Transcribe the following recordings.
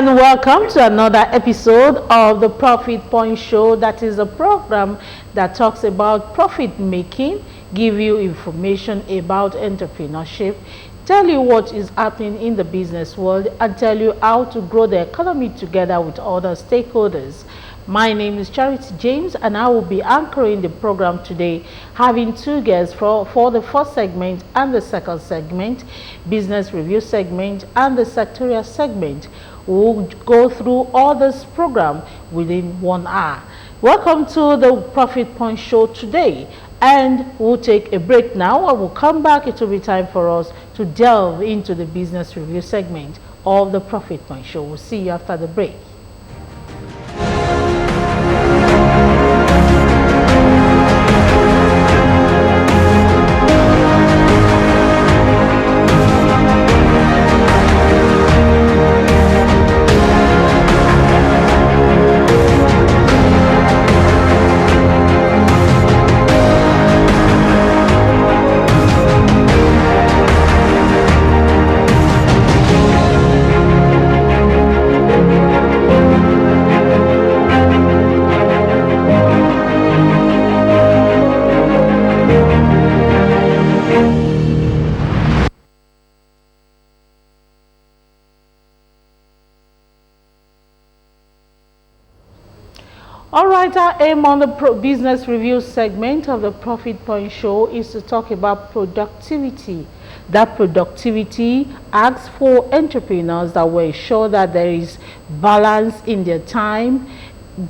and welcome to another episode of the Profit Point Show. That is a program that talks about profit making, give you information about entrepreneurship, tell you what is happening in the business world, and tell you how to grow the economy together with other stakeholders. My name is Charity James, and I will be anchoring the program today, having two guests for the first segment and the second segment, business review segment and the sectorial segment. We'll go through all this program within 1 hour. Welcome to the Profit Point Show today, and we'll take a break now, and we'll come back. It will be time for us to delve into the business review segment of the Profit Point Show. We'll see you after the break. All right, our aim on the business review segment of the Profit Point Show is to talk about productivity. That productivity asks for entrepreneurs that will ensure that there is balance in their time,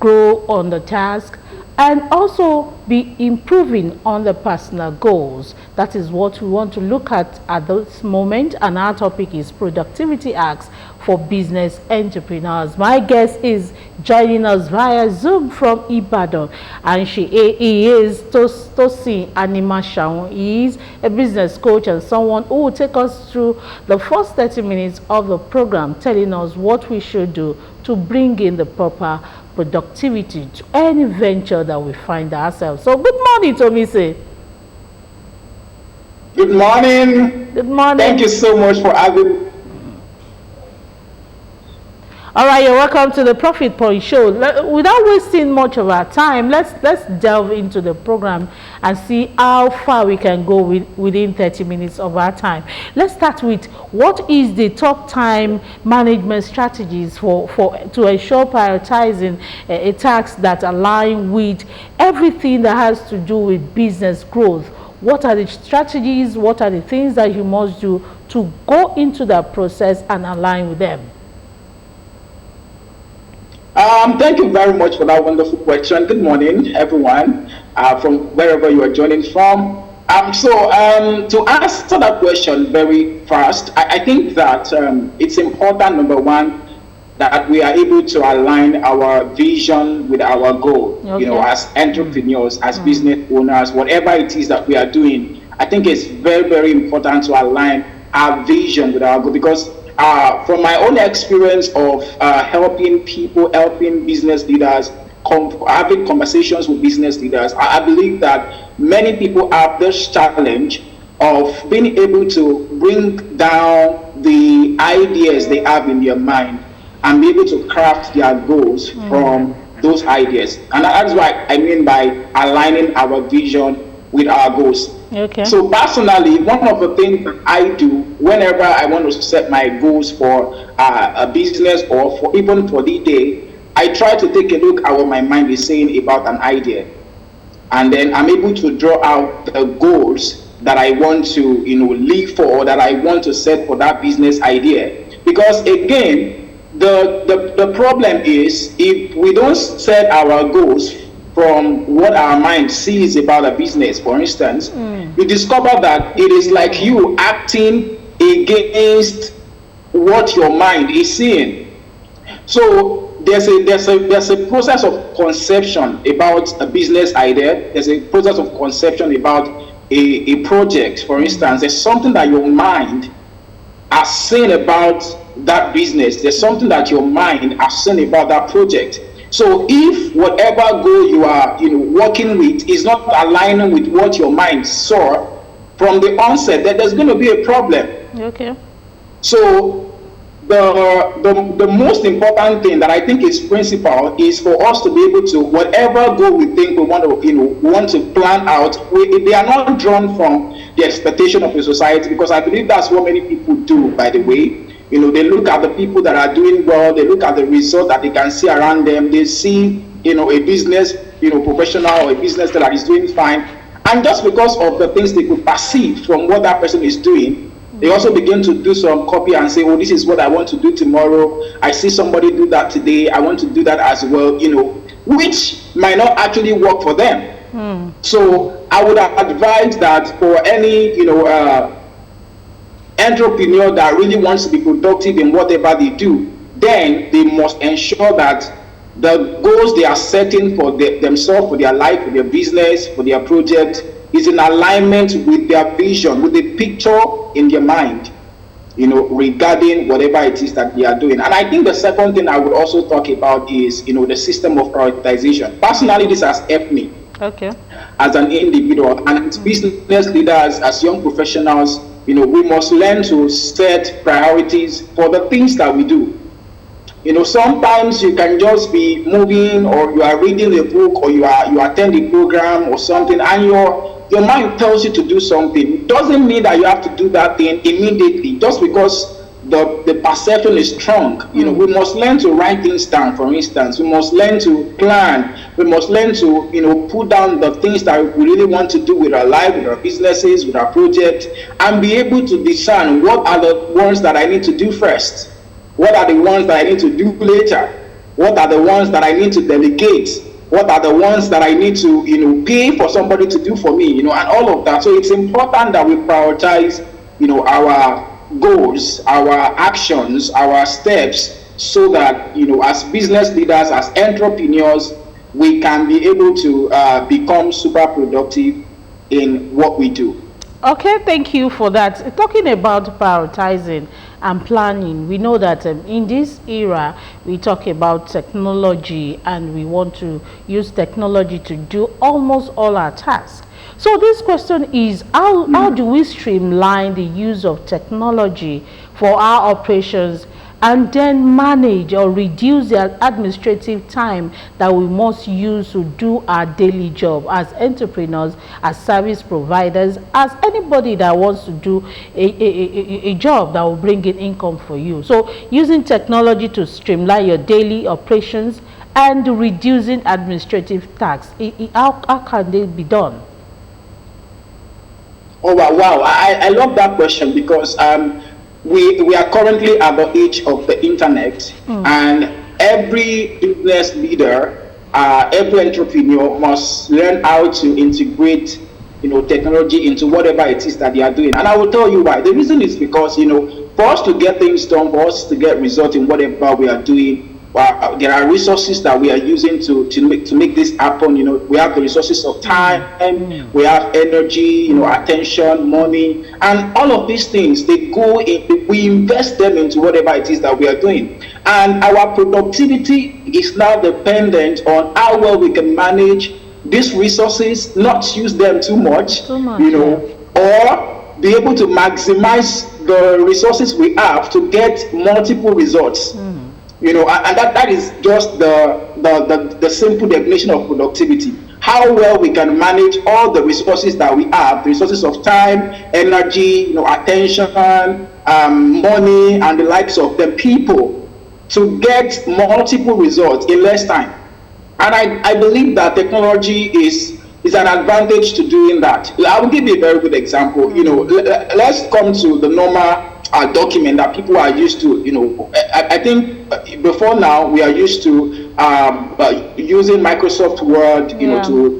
grow on the task, and also be improving on the personal goals. That is what we want to look at this moment, and our topic is productivity hacks for business entrepreneurs. My guest is joining us via Zoom from Ibadan, and he is Tosin Animashaun. He is a business coach and someone who will take us through the first 30 minutes of the program, telling us what we should do to bring in the proper productivity to any venture that we find ourselves. So good morning, Tomise. Good morning. Good morning. Thank you so much for having me. All right, you're welcome to the Profit Point Show. Without wasting much of our time, let's delve into the program and see how far we can go within 30 minutes of our time. Let's start with what is the top time management strategies to ensure prioritizing a task that align with everything that has to do with business growth. What are the strategies? What are the things that you must do to go into that process and align with them? Thank you very much for that wonderful question. Good morning, everyone, from wherever you are joining from. To answer that question very fast, I think that it's important, number one, that we are able to align our vision with our goal. Okay. You know, as entrepreneurs, as business owners, whatever it is that we are doing, I think it's very, very important to align our vision with our goal, because from my own experience of helping people, helping business leaders, having conversations with business leaders, I believe that many people have this challenge of being able to bring down the ideas they have in their mind and be able to craft their goals from those ideas. And that's what I mean by aligning our vision with our goals. Okay. So personally, one of the things that I do whenever I want to set my goals for a business or even for the day, I try to take a look at what my mind is saying about an idea, and then I'm able to draw out the goals that I want to, live for, or that I want to set for that business idea. Because again, the problem is, if we don't set our goals from what our mind sees about a business, for instance, we discover that it is like you acting against what your mind is seeing. So there's a process of conception about a business idea. There's a process of conception about a project, for instance. There's something that your mind has seen about that business. There's something that your mind has seen about that project. So if whatever goal you are, working with is not aligning with what your mind saw from the onset, then there's going to be a problem. Okay. So the most important thing that I think is principal is for us to be able to, whatever goal we think we want to, want to plan out, they are not drawn from the expectation of the society, because I believe that's what many people do, by the way. They look at the people that are doing well, they look at the result that they can see around them, they see, a business, professional, or a business that is doing fine. And just because of the things they could perceive from what that person is doing, they also begin to do some copy and say, oh, this is what I want to do tomorrow. I see somebody do that today. I want to do that as well, which might not actually work for them. So I would advise that for any, entrepreneur that really wants to be productive in whatever they do, then they must ensure that the goals they are setting for themselves, for their life, for their business, for their project, is in alignment with their vision, with the picture in their mind, regarding whatever it is that they are doing. And I think the second thing I would also talk about is, the system of prioritization. Personally, this has helped me as an individual, and as business leaders, as young professionals, we must learn to set priorities for the things that we do. Sometimes you can just be moving, or you are reading a book, or you attend a program or something, and your mind tells you to do something. It doesn't mean that you have to do that thing immediately, just because the perception is strong. We must learn to write things down, for instance. We must learn to plan. We must learn to, put down the things that we really want to do with our life, with our businesses, with our project, and be able to discern what are the ones that I need to do first. What are the ones that I need to do later? What are the ones that I need to delegate? What are the ones that I need to, pay for somebody to do for me, and all of that. So it's important that we prioritize, our goals, our actions, our steps, so that, as business leaders, as entrepreneurs, we can be able to become super productive in what we do. Okay, thank you for that. Talking about prioritizing and planning, we know that in this era we talk about technology, and we want to use technology to do almost all our tasks. So this question is, how do we streamline the use of technology for our operations, and then manage or reduce the administrative time that we must use to do our daily job as entrepreneurs, as service providers, as anybody that wants to do a job that will bring in income for you? So using technology to streamline your daily operations and reducing administrative tasks, how can they be done? Oh, wow. I love that question, because we are currently at the age of the internet, and every business leader, every entrepreneur must learn how to integrate, technology into whatever it is that they are doing. And I will tell you why. The reason is because, for us to get things done, for us to get results in whatever we are doing, there are resources that we are using to make this happen. We have the resources of time, we have energy, attention, money, and all of these things, they go in, we invest them into whatever it is that we are doing. And our productivity is now dependent on how well we can manage these resources, not use them too much, or be able to maximize the resources we have to get multiple results. And that is just the simple definition of productivity. How well we can manage all the resources that we have, the resources of time, energy, attention, money, and the likes of the people, to get multiple results in less time. And I believe that technology is an advantage to doing that. I will give you a very good example. Let's come to the normal document that people are used to. I think before now we are used to using Microsoft Word,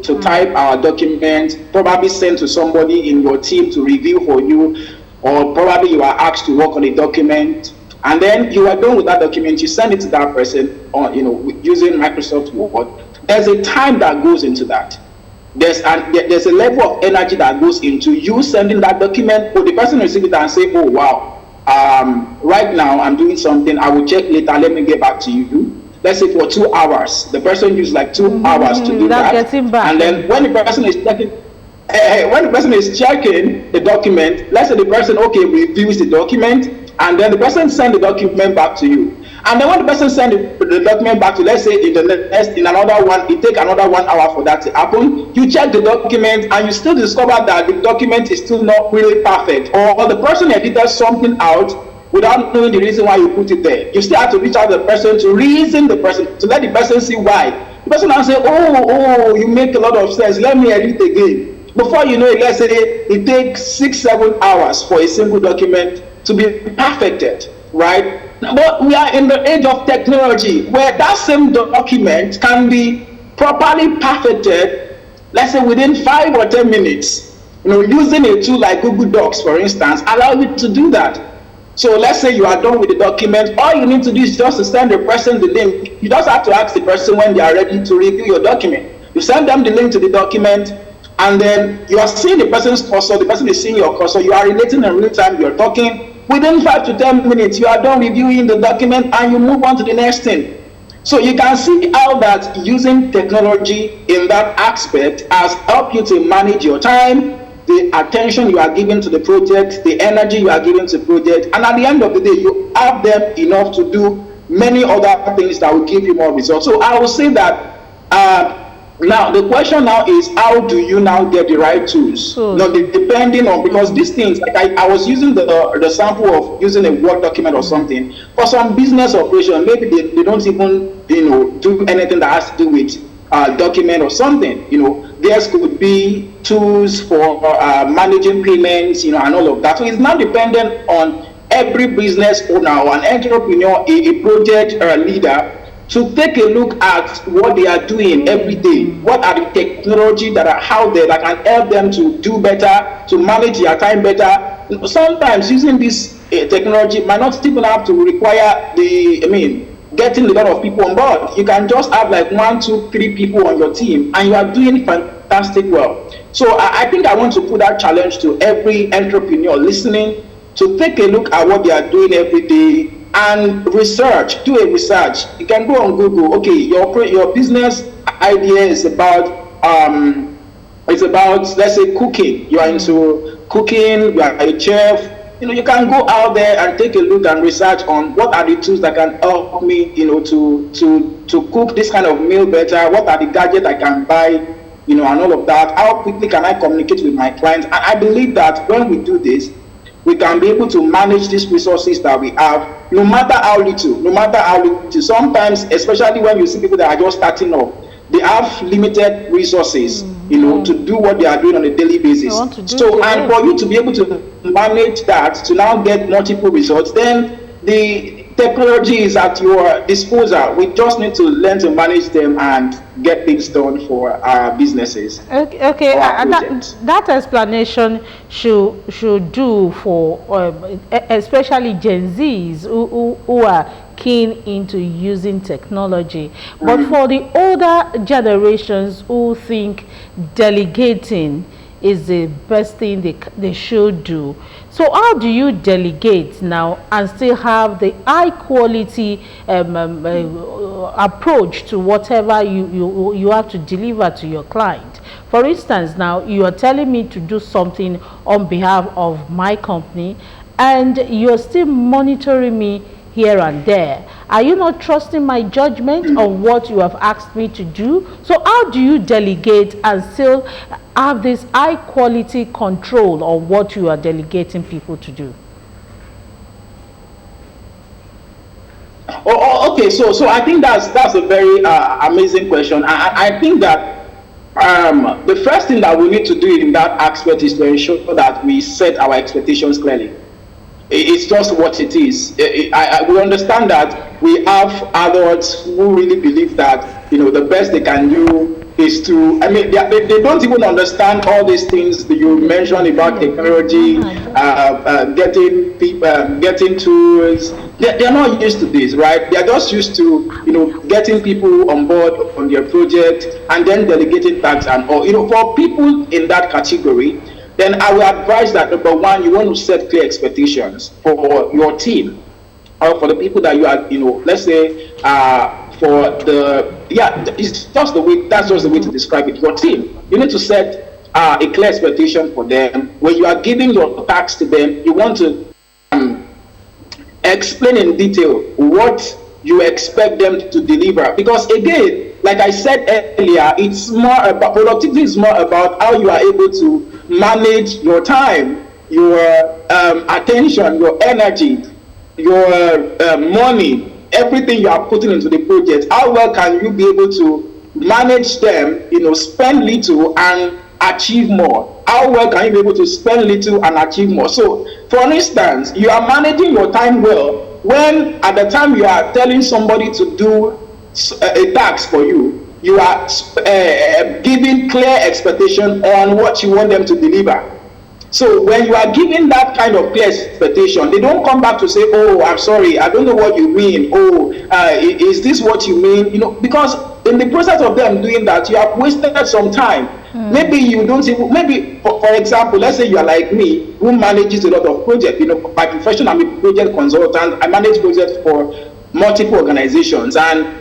to type our document, probably send to somebody in your team to review for you, or probably you are asked to work on a document, and then you are done with that document, you send it to that person on, using Microsoft Word. There's a time that goes into that. There's a level of energy that goes into you sending that document, or the person receive it and say, oh wow, right now I'm doing something, I will check later, let me get back to you. Let's say for 2 hours, the person used like 2 hours to do that, and then when the person is checking the document, let's say the person reviews the document, and then the person send the document back to you. And then when the person send the document back to, let's say in another one, it take another 1 hour for that to happen. You check the document and you still discover that the document is still not really perfect, or the person edited something out without knowing the reason why you put it there. You still have to reach out to the person to reason the person, to let the person see why. The person now say, oh, you make a lot of sense, let me edit again. Before you know it, let's say it takes 6-7 hours for a single document to be perfected, right? But we are in the age of technology where that same document can be properly perfected, let's say within 5 or 10 minutes. Using a tool like Google Docs, for instance, allow you to do that. So let's say you are done with the document. All you need to do is just to send the person the link. You just have to ask the person when they are ready to review your document. You send them the link to the document, and then you are seeing the person's cursor, the person is seeing your cursor, you are relating in real time, you're talking. Within 5 to 10 minutes, you are done reviewing the document and you move on to the next thing. So you can see how that using technology in that aspect has helped you to manage your time, the attention you are giving to the project, the energy you are giving to the project, and at the end of the day, you have them enough to do many other things that will give you more results. So I will say that now the question now is, how do you now get the right tools? Depending on, because these things, like I was using the sample of using a Word document or something for some business operation. Maybe they don't even do anything that has to do with document or something. There could be tools for managing payments, and all of that. So it's not dependent on every business owner or an entrepreneur, a project leader, to take a look at what they are doing every day. What are the technology that are out there that can help them to do better, to manage their time better? Sometimes using this technology might not even have to require getting a lot of people on board. You can just have like 1, 2, 3 people on your team, and you are doing fantastic well. So I think I want to put that challenge to every entrepreneur listening, to take a look at what they are doing every day and research. Do a research. You can go on Google. Okay, your business idea is about let's say cooking. You are into cooking. You are a chef. You can go out there and take a look and research on what are the tools that can help me, to cook this kind of meal better. What are the gadgets I can buy, and all of that. How quickly can I communicate with my clients? And I believe that when we do this, we can be able to manage these resources that we have, no matter how little. Sometimes, especially when you see people that are just starting up, they have limited resources, to do what they are doing on a daily basis. And for you to be able to manage that, to now get multiple results, then the technology is at your disposal. We just need to learn to manage them and get things done for our businesses. Okay. That explanation should do for especially Gen Zs who are keen into using technology. But for the older generations who think delegating is the best thing they should do. So how do you delegate now and still have the high quality approach to whatever you have to deliver to your client? For instance, now you are telling me to do something on behalf of my company and you're still monitoring me here and there. Are you not trusting my judgment on what you have asked me to do? So how do you delegate and still have this high quality control on what you are delegating people to do? Okay, so I think that's a very amazing question. I think that the first thing that we need to do in that aspect is to ensure that we set our expectations clearly. It's just what it is. We understand that we have adults who really believe that the best they can do is to. They don't even understand all these things that you mentioned about technology, getting people, getting tools. They're not used to this, right? They're just used to getting people on board on their project and then delegating tasks and all. For people in that category, then I will advise that, number one, you want to set clear expectations for your team or for the people that you are, let's say, it's just the way, that's just the way to describe it. Your team, you need to set a clear expectation for them. When you are giving your tasks to them, you want to explain in detail what you expect them to deliver. Because again, like I said earlier, it's more about productivity is more about how you are able to manage your time, your attention, your energy, your money, everything you are putting into the project. How well can you be able to manage them, spend little and achieve more? How well can you be able to spend little and achieve more? So, for instance, you are managing your time well when at the time you are telling somebody to do a task for you, you are giving clear expectation on what you want them to deliver. So when you are giving that kind of clear expectation, they don't come back to say, oh, I'm sorry, I don't know what you mean. Oh, is this what you mean? Because in the process of them doing that, you have wasted some time. Maybe you don't even, maybe, for example, let's say you are like me, who manages a lot of projects. By profession, I'm a project consultant. I manage projects for multiple organizations. And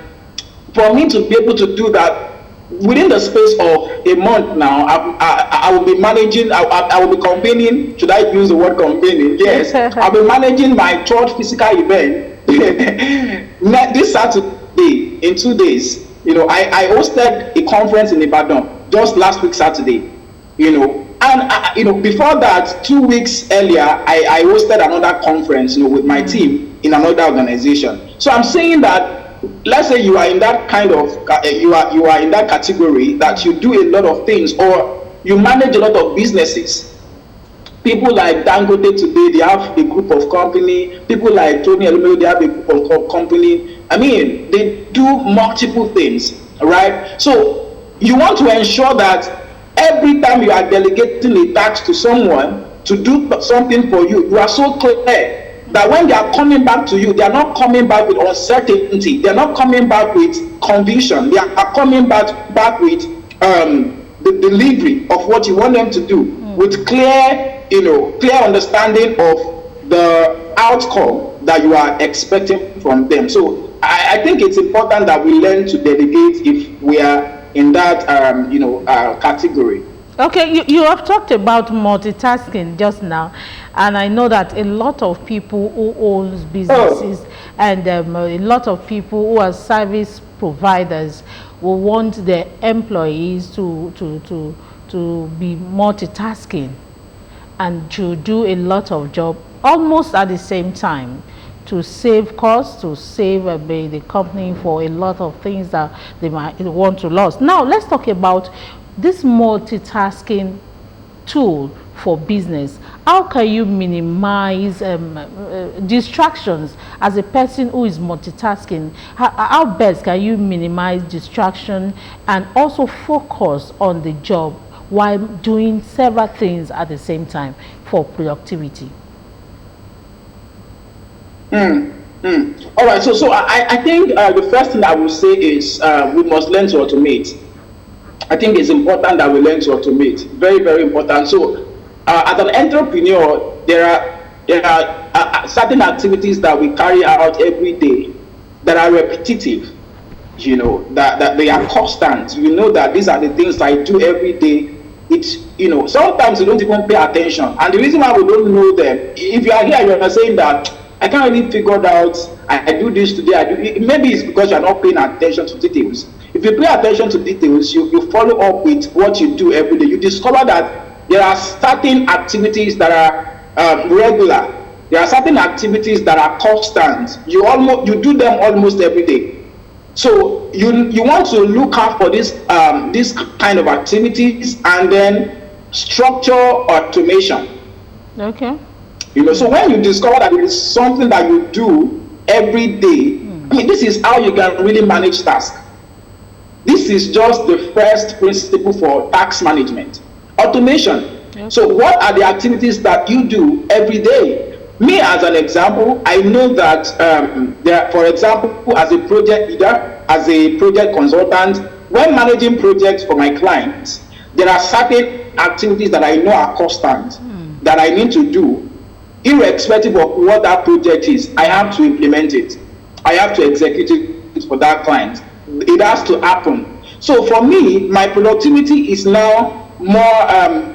for me to be able to do that, within the space of a month now, I will be managing, I will be campaigning. Should I use the word campaigning? Yes. I'll be managing my third physical event this Saturday, in 2 days. I hosted a conference in Ibadan just last week Saturday. And before that, 2 weeks earlier, I hosted another conference, with my team in another organization. So I'm saying that, let's say you are in that kind of you are in that category that you do a lot of things, or you manage a lot of businesses. People like Dangote today, they have a group of company. People like Tony Elumelu, they have a group of company. I mean, they do multiple things, right? So you want to ensure that every time you are delegating a task to someone to do something for you, you are so clear that when they are coming back to you, they are not coming back with uncertainty. They are not coming back with conviction. They are coming back with the delivery of what you want them to do, with clear understanding of the outcome that you are expecting from them. So I think it's important that we learn to delegate if we are in that category. Okay, you have talked about multitasking just now, and I know that a lot of people who owns businesses and a lot of people who are service providers will want their employees to be multitasking and to do a lot of job almost at the same time, to save costs, to save the company for a lot of things that they might want to lose. Now, let's talk about this multitasking tool for business. How can you minimize distractions as a person who is multitasking? How best can you minimize distraction and also focus on the job while doing several things at the same time for productivity? All right, so I think the first thing I will say is we must learn to automate. I think it's important that we learn to automate. Very, very important. So as an entrepreneur, there are certain activities that we carry out every day that are repetitive, that they are constant. That these are the things I do every day. It's, sometimes you don't even pay attention. And the reason why we don't know them, if you are here, you are saying that I can't really figure it out, I do this today, maybe it's because you're not paying attention to details. If you pay attention to details, you follow up with what you do every day. You discover that there are certain activities that are regular. There are certain activities that are constant. You do them almost every day. So you want to look out for this kind of activities and then structure automation. Okay. So when you discover that it is something that you do every day, this is how you can really manage tasks. This is just the first principle for task management. Automation. Yep. So what are the activities that you do every day? Me, as an example, I know that, for example, as a project leader, as a project consultant, when managing projects for my clients, there are certain activities that I know are constant, that I need to do. Irrespective of what that project is, I have to implement it. I have to execute it for that client. It has to happen. So for me, my productivity is now more,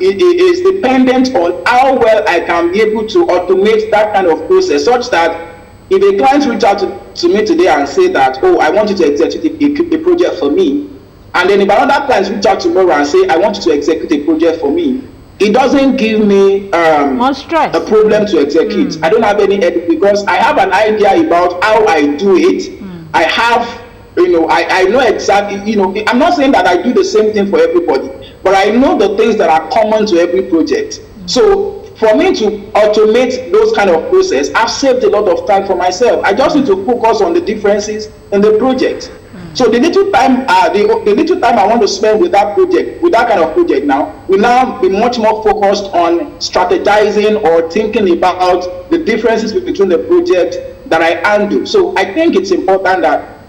it is dependent on how well I can be able to automate that kind of process, such that If a client reach out to me today and say that, oh, I want you to execute a project for me, and then if another client reach out tomorrow and say, I want you to execute a project for me, it doesn't give me More stress. a problem to execute. I don't have any headache because I have an idea about how I do it. I have, I know exactly, I'm not saying that I do the same thing for everybody, but I know the things that are common to every project. So for me to automate those kind of process, I've saved a lot of time for myself. I just need to focus on the differences in the project. So the little time, the little time I want to spend with that project, with that kind of project now, will now be much more focused on strategizing or thinking about the differences between the project that I handle. So I think it's important that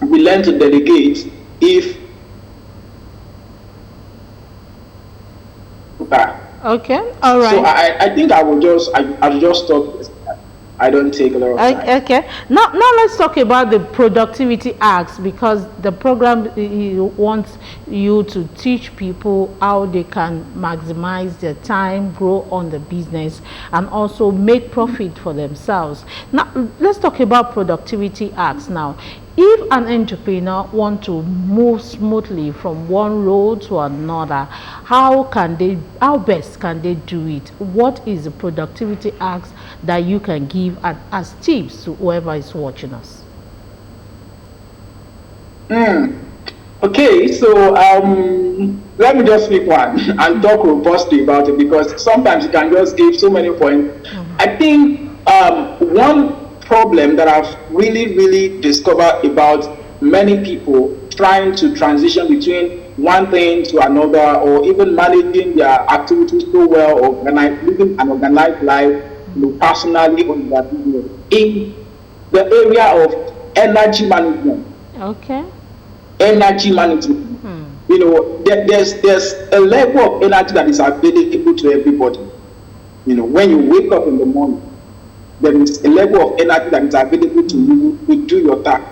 we learn to delegate. If Okay, all right. So I think I'll just stop. I don't take a lot of time. Okay. Now let's talk about the productivity acts, because the program wants you to teach people how they can maximize their time, grow on the business, and also make profit for themselves. Now let's talk about productivity acts now. If an entrepreneur wants to move smoothly from one role to another, how best can they do it? What is the productivity acts that you can give as tips to whoever is watching us? Okay, so let me just pick one and talk robustly about it, because sometimes you can just give so many points. I think one problem that I've really discovered about many people trying to transition between one thing to another, or even managing their activities so well, or living an organized life, personally or in their business, in the area of energy management. Okay. Energy management. There's a level of energy that is available to everybody. When you wake up in the morning, there is a level of energy that is available to you to do your task.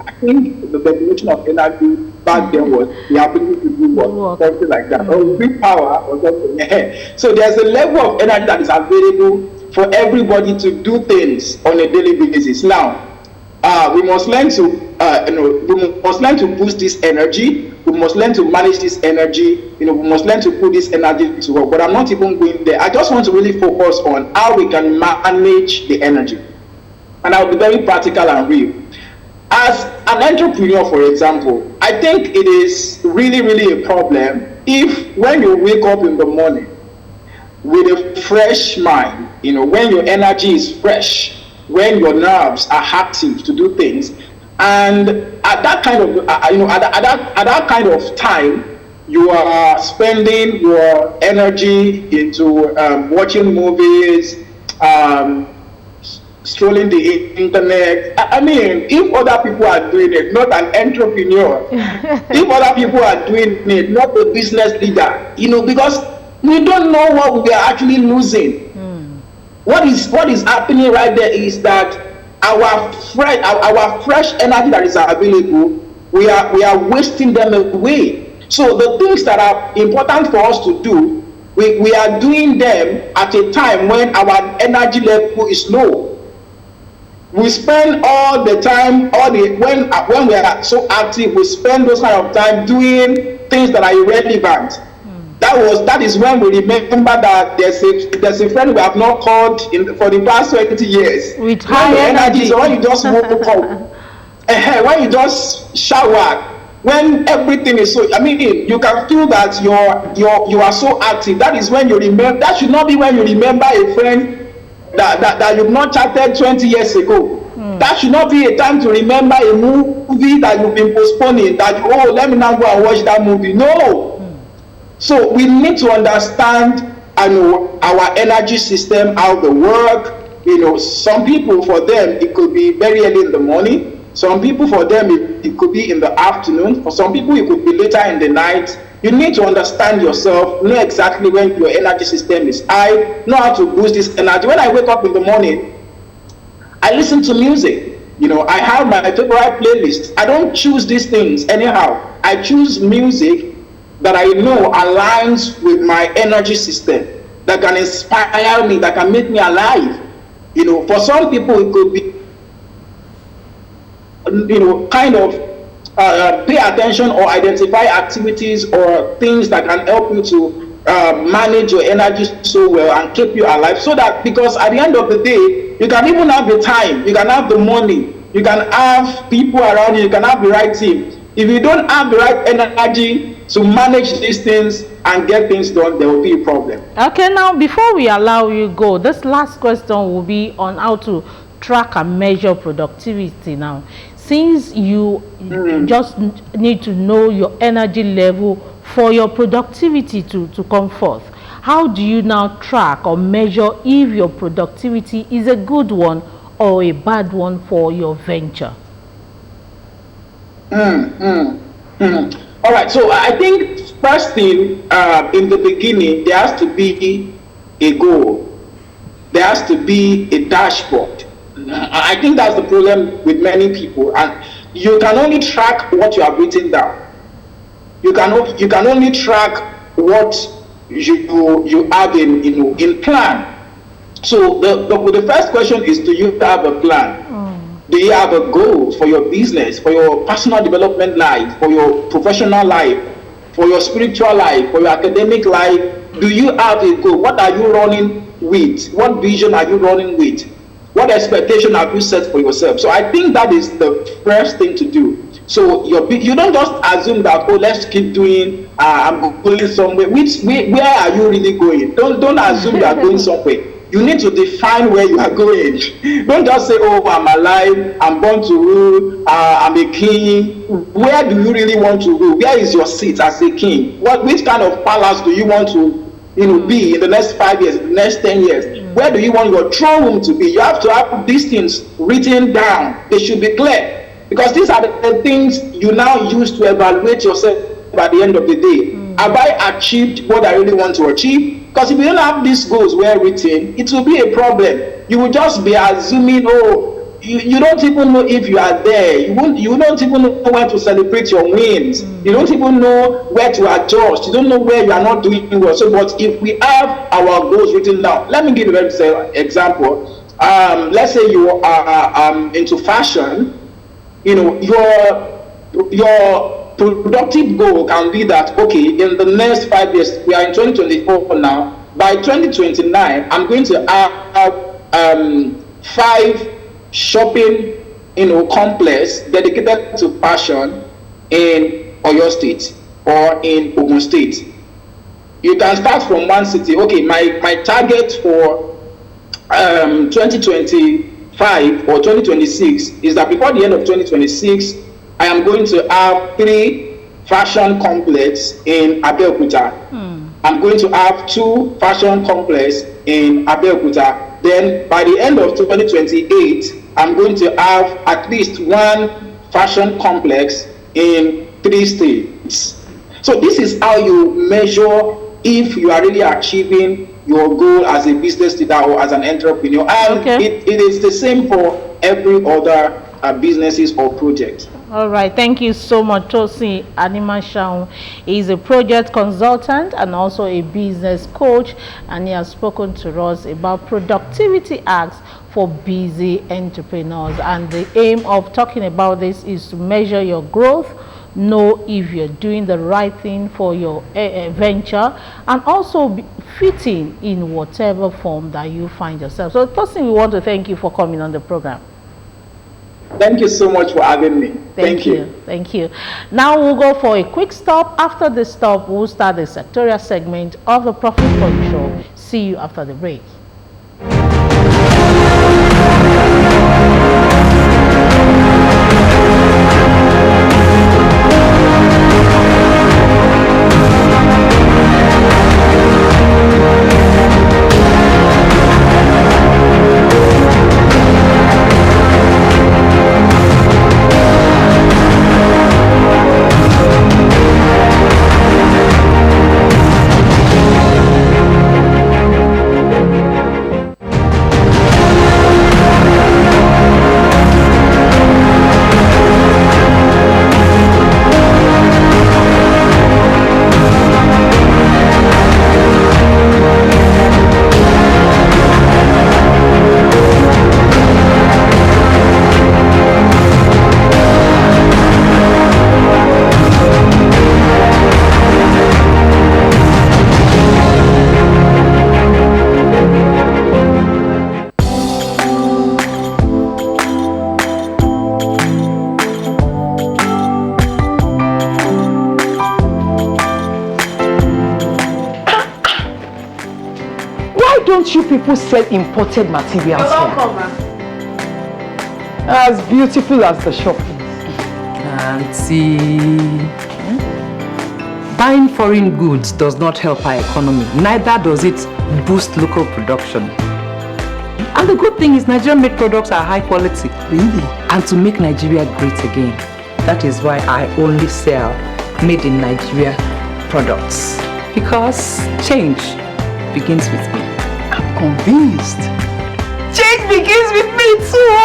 I think the definition of energy back then was the ability to do what, something like that, or big power or something. So there's a level of energy that is available for everybody to do things on a daily basis. Now, we must learn to boost this energy. We must learn to manage this energy. We must learn to put this energy to work. But I'm not even going there. I just want to really focus on how we can manage the energy. And I'll be very practical and real. As an entrepreneur, for example, I think it is really a problem if when you wake up in the morning with a fresh mind, when your energy is fresh, when your nerves are active to do things, and at that kind of at that kind of time, you are spending your energy into watching movies, strolling the internet. I mean, if other people are doing it, not an entrepreneur, if other people are doing it, not a business leader, because we don't know what we are actually losing. What is happening right there is that our fresh energy that is available, we are wasting them away. So the things that are important for us to do, we are doing them at a time when our energy level is low. We spend all the time, when we are so active, we spend those kind of time doing things that are irrelevant. That is when we remember that there's a friend we have not called for the past 20 years. With high energy. So when you just woke up, when you just shower, when everything is so, you can feel that you are so active. That is when you remember. That should not be when you remember a friend that you've not chatted 20 years ago. That should not be a time to remember a movie that you've been postponing. Let me now go and watch that movie. No. So we need to understand our energy system, how they work. Some people, for them, it could be very early in the morning. Some people, for them, it could be in the afternoon. For some people, it could be later in the night. You need to understand yourself, know exactly when your energy system is high, know how to boost this energy. When I wake up in the morning, I listen to music. I have my favorite playlist. I don't choose these things anyhow. I choose music that I know aligns with my energy system, that can inspire me, that can make me alive. For some people, it could be kind of pay attention or identify activities or things that can help you to manage your energy so well and keep you alive, so that, because at the end of the day, you can even have the time, you can have the money, you can have people around you, you can have the right team. If you don't have the right energy to manage these things and get things done, there will be a problem. Okay, now before we allow you go, this last question will be on how to track and measure productivity now. Since you just need to know your energy level for your productivity to come forth, how do you now track or measure if your productivity is a good one or a bad one for your venture? All right, so I think first thing, in the beginning, there has to be a goal. There has to be a dashboard. I think that's the problem with many people, and you can only track what you have written down. You can only track what you have in plan. So the first question is, do you have a plan? Do you have a goal for your business, for your personal development life, for your professional life, for your spiritual life, for your academic life? Do you have a goal? What are you running with? What vision are you running with? What expectation have you set for yourself? So I think that is the first thing to do. So you don't just assume that, oh, let's keep doing, I'm going somewhere. Where are you really going? Don't assume you are going somewhere. You need to define where you are going. Don't just say, oh, I'm alive, I'm born to rule, I'm a king. Where do you really want to rule? Where is your seat as a king? Which kind of palace do you want to be in the next 5 years, in the next 10 years? Where do you want your throne room to be? You have to have these things written down. They should be clear. Because these are the things you now use to evaluate yourself at the end of the day. Have I achieved what I really want to achieve? Because if you don't have these goals well written, it will be a problem. You will just be assuming, oh, you don't even know if you are there. You don't even know when to celebrate your wins. You don't even know where to adjust. You don't know where you are not doing well. So, but if we have our goals written down, let me give you an example. Let's say you are into fashion. Your productive goal can be that, okay, in the next 5 years, we are in 2024 now. By 2029, I'm going to have 5 shopping, complex dedicated to fashion in Oyo State or in Ogun State. You can start from one city. Okay, my target for 2025 or 2026 is that before the end of 2026, I am going to have 3 fashion complex in Abeokuta. I'm going to have 2 fashion complex in Abeokuta. Then by the end of 2028, I'm going to have at least 1 fashion complex in 3 states. So this is how you measure if you are really achieving your goal as a business leader or as an entrepreneur. And it is the same for every other businesses or project. All right, thank you so much, Tosin Animashaun. He's a project consultant and also a business coach, and he has spoken to us about productivity hacks for busy entrepreneurs. And the aim of talking about this is to measure your growth, know if you're doing the right thing for your venture, and also fitting in whatever form that you find yourself. So, Tosin, we want to thank you for coming on the program. Thank you so much for having me. Thank you. Thank you. Now we'll go for a quick stop. After the stop, we'll start the sectorial segment of the Profit Point Show. See you after the break. don't you people sell imported materials You're welcome, here? ma'am. As beautiful as the shop is. Auntie, buying foreign goods does not help our economy. Neither does it boost local production. And the good thing is Nigerian-made products are high quality. Really? And to make Nigeria great again, that is why I only sell made in Nigeria products. Because change begins with me. I'm convinced. Change begins with me too!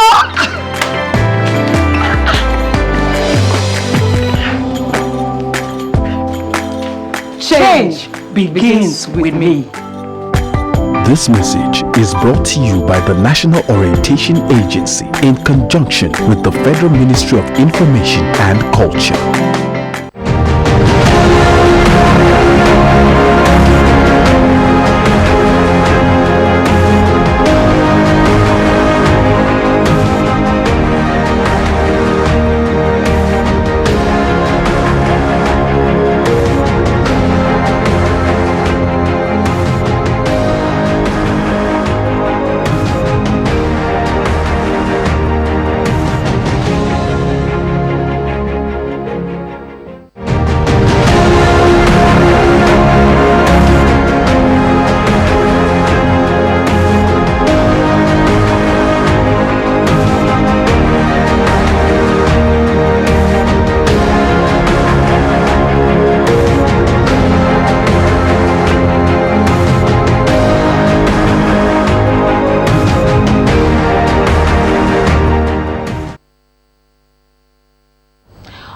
Change begins with me. This message is brought to you by the National Orientation Agency in conjunction with the Federal Ministry of Information and Culture.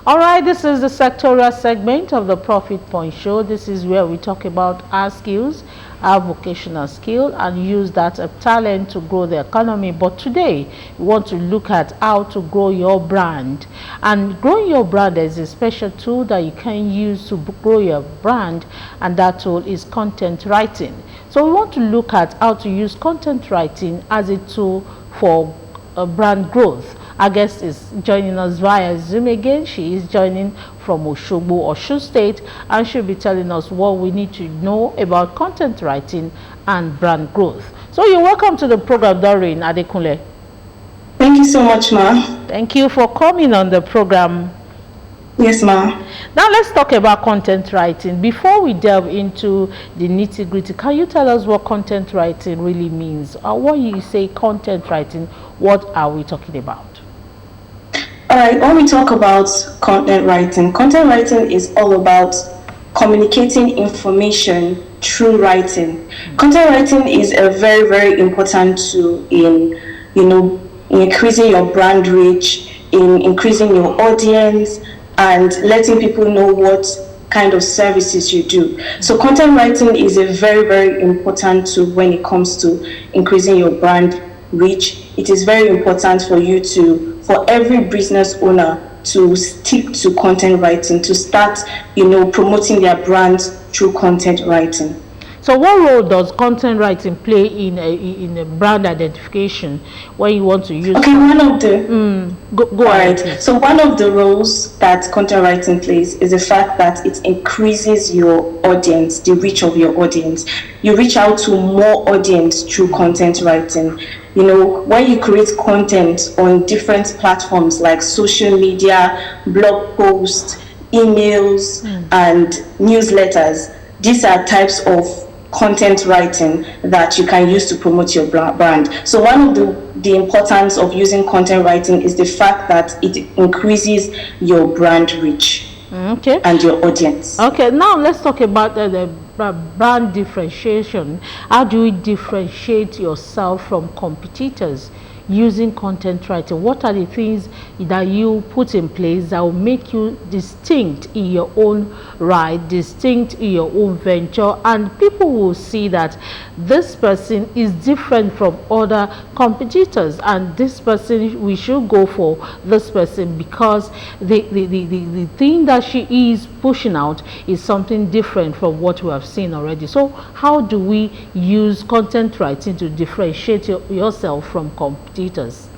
Alright, this is the sectorial segment of the Profit Point Show. This is where we talk about our skills, our vocational skill, and use that talent to grow the economy. But today, we want to look at how to grow your brand. And growing your brand is a special tool that you can use to grow your brand, and that tool is content writing. So we want to look at how to use content writing as a tool for brand growth. Our guest is joining us via Zoom again. She is joining from Oshogbo, Osun State, and she'll be telling us what we need to know about content writing and brand growth. So you're welcome to the program, Doreen Adekunle. Thank you so much, ma. Thank you for coming on the program. Yes, ma. Now let's talk about content writing. Before we delve into the nitty-gritty, can you tell us what content writing really means? Or when you say content writing, what are we talking about? All right, when we talk about content writing is all about communicating information through writing. Content writing is a very, very important tool in, in increasing your brand reach, in increasing your audience, and letting people know what kind of services you do. So content writing is a very, very important tool when it comes to increasing your brand reach. It is very important for every business owner to stick to content writing, to start, promoting their brand through content writing. So what role does content writing play in a brand identification when you want to use? Okay, one of the go right. ahead. So one of the roles that content writing plays is the fact that it increases your audience, the reach of your audience. You reach out to more audience through content writing. When you create content on different platforms like social media, blog posts, emails, and newsletters, these are types of content writing that you can use to promote your brand. So one of the importance of using content writing is the fact that it increases your brand reach and your audience. Okay, now let's talk about the brand differentiation. How do you differentiate yourself from competitors using content writing? What are the things that you put in place that will make you distinct in your own right, distinct in your own venture, and people will see that this person is different from other competitors, and this person, we should go for this person because the thing that she is pushing out is something different from what we have seen already. So how do we use content writing to differentiate yourself from competitors?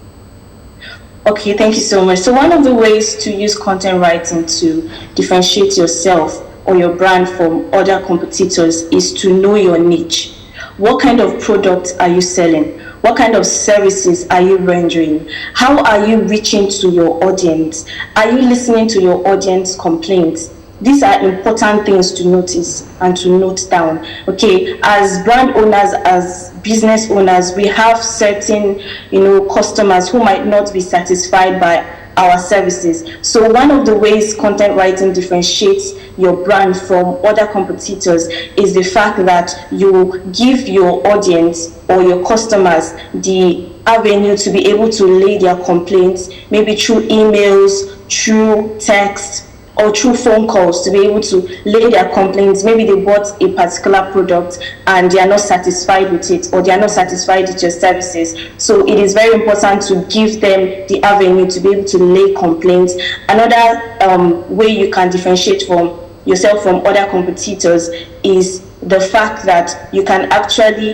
Okay, thank you so much. So one of the ways to use content writing to differentiate yourself or your brand from other competitors is to know your niche. What kind of products are you selling? What kind of services are you rendering? How are you reaching to your audience? Are you listening to your audience complaints? These are important things to notice and to note down. Okay, as brand owners, as business owners, we have certain, customers who might not be satisfied by our services. So one of the ways content writing differentiates your brand from other competitors is the fact that you give your audience or your customers the avenue to be able to lay their complaints, maybe through emails, through text, or through phone calls, to be able to lay their complaints. Maybe they bought a particular product and they are not satisfied with it, or they are not satisfied with your services. So it is very important to give them the avenue to be able to lay complaints. Another way you can differentiate from yourself from other competitors is the fact that you can actually,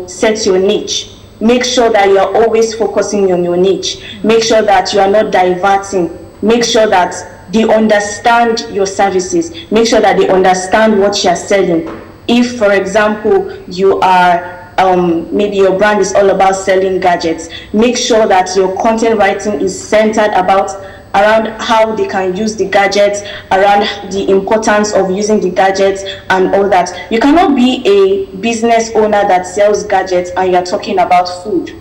set your niche. Make sure that you are always focusing on your niche. Make sure that you are not diverting. Make sure that they understand your services. Make sure that they understand what you're selling. If, for example, you are, maybe your brand is all about selling gadgets, make sure that your content writing is centered around how they can use the gadgets, around the importance of using the gadgets and all that. You cannot be a business owner that sells gadgets and you're talking about food.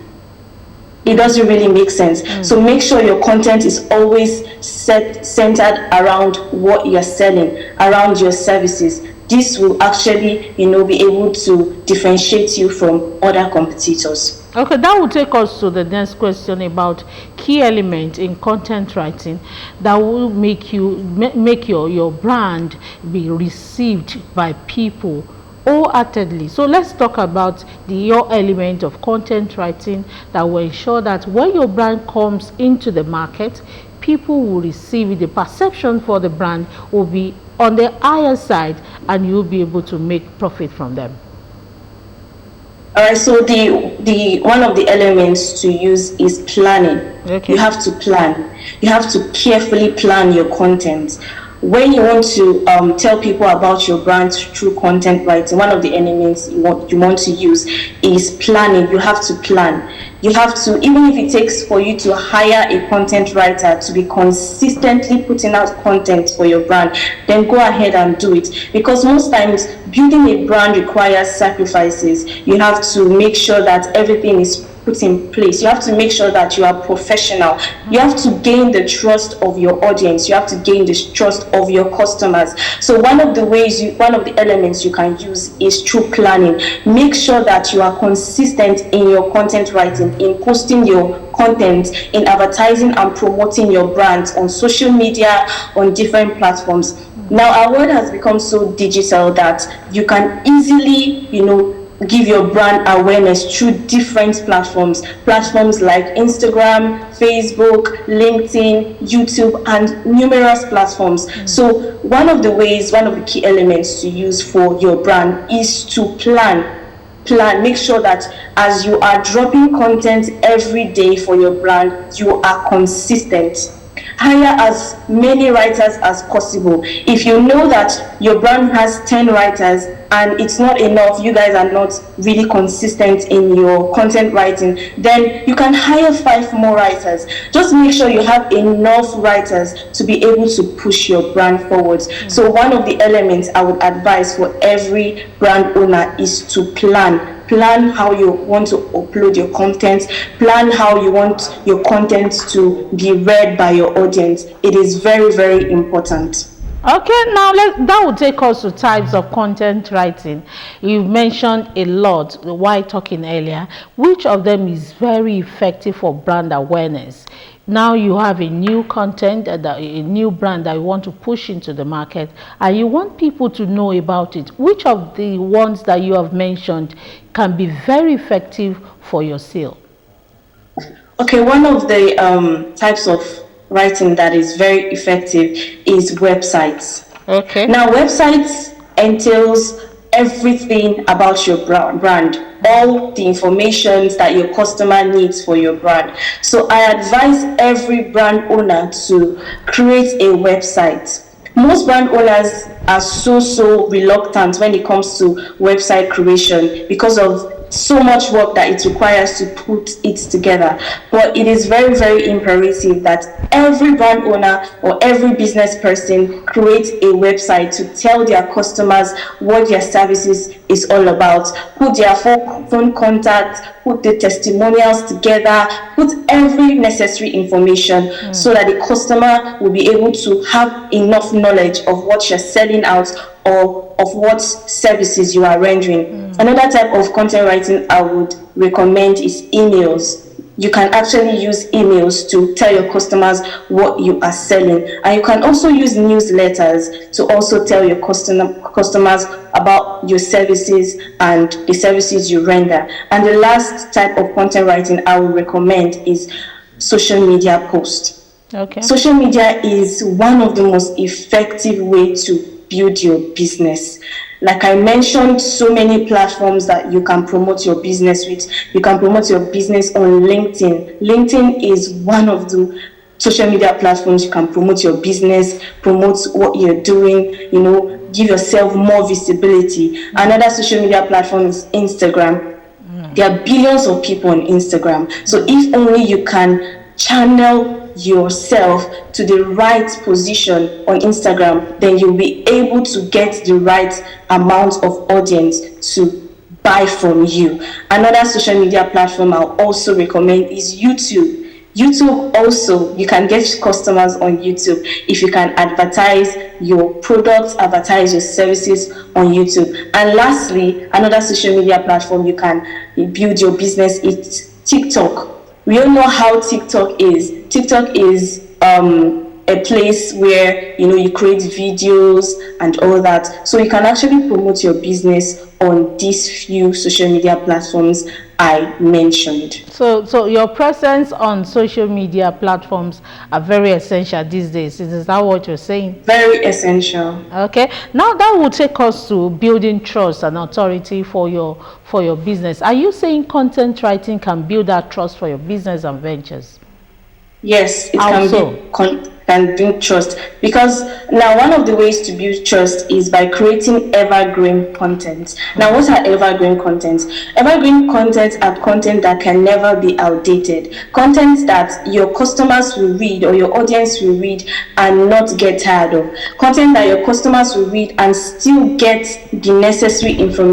It doesn't really make sense. So make sure your content is always centered around what you're selling, around your services. This will actually, be able to differentiate you from other competitors. Okay, that will take us to the next question about key elements in content writing that will make your brand be received by people wholeheartedly. So let's talk about your element of content writing that will ensure that when your brand comes into the market, people will receive it. The perception for the brand will be on the higher side, and you'll be able to make profit from them. All right, so the one of the elements to use is planning. Okay. You have to plan. You have to carefully plan your content. When you want to tell people about your brand through content writing, one of the elements you want to use is planning. You have to plan. You have to, even if it takes for you to hire a content writer to be consistently putting out content for your brand, then go ahead and do it. Because most times, building a brand requires sacrifices. You have to make sure that everything is put in place. You have to make sure that you are professional. You have to gain the trust of your audience. You have to gain the trust of your customers. So one of the elements you can use is through planning. Make sure that you are consistent in your content writing, in posting your content, in advertising and promoting your brand on social media, on different platforms. Now our world has become so digital that you can easily, give your brand awareness through different platforms like Instagram, Facebook, LinkedIn, YouTube, and numerous platforms. So one of the key elements to use for your brand is to plan. Make sure that as you are dropping content every day for your brand, you are consistent. Hire as many writers as possible. If you know that your brand has 10 writers and it's not enough, you guys are not really consistent in your content writing, then you can hire 5 more writers. Just make sure you have enough writers to be able to push your brand forwards. So one of the elements I would advise for every brand owner is to plan. Plan how you want to upload your content. Plan how you want your content to be read by your audience. It is very, very important. Okay, now that will take us to types of content writing. You've mentioned a lot while talking earlier. Which of them is very effective for brand awareness? Now you have a new content, a new brand that you want to push into the market, and you want people to know about it. Which of the ones that you have mentioned can be very effective for your sale? Okay, one of the types of writing that is very effective is websites. Okay. Now, websites entails everything about your brand, all the information that your customer needs for your brand. So I advise every brand owner to create a website. Most brand owners are so reluctant when it comes to website creation because of so much work that it requires to put it together. But it is very imperative that every brand owner or every business person create a website to tell their customers what their services is all about, put their phone contact, put the testimonials together, put every necessary information so that the customer will be able to have enough knowledge of what you're selling out or of what services you are rendering. Another type of content writing I would recommend is emails. You can actually use emails to tell your customers what you are selling. And you can also use newsletters to also tell your customers about your services and the services you render. And the last type of content writing I would recommend is social media posts. Okay. Social media is one of the most effective ways to build your business. Like I mentioned, so many platforms that you can promote your business with. You can promote your business on LinkedIn. LinkedIn is one of the social media platforms you can promote your business, promote what you're doing, give yourself more visibility. Another social media platform is Instagram. There are billions of people on Instagram. So if only you can channel yourself to the right position on Instagram, then you'll be able to get the right amount of audience to buy from you. Another social media platform I'll also recommend is YouTube. YouTube also, you can get customers on YouTube if you can advertise your products, advertise your services on YouTube. And lastly, another social media platform you can build your business is TikTok. We all know how TikTok is. TikTok is a place where you create videos and all that. So you can actually promote your business on these few social media platforms I mentioned. So your presence on social media platforms are very essential these days. Is that what you're saying? Very essential. Okay. Now that will take us to building trust and authority for your business. Are you saying content writing can build that trust for your business and ventures? Yes, it Also can build trust, because now one of the ways to build trust is by creating evergreen content. Now, what are evergreen contents? Evergreen contents are content that can never be outdated, content that your customers will read or your audience will read and not get tired of, content that your customers will read and still get the necessary information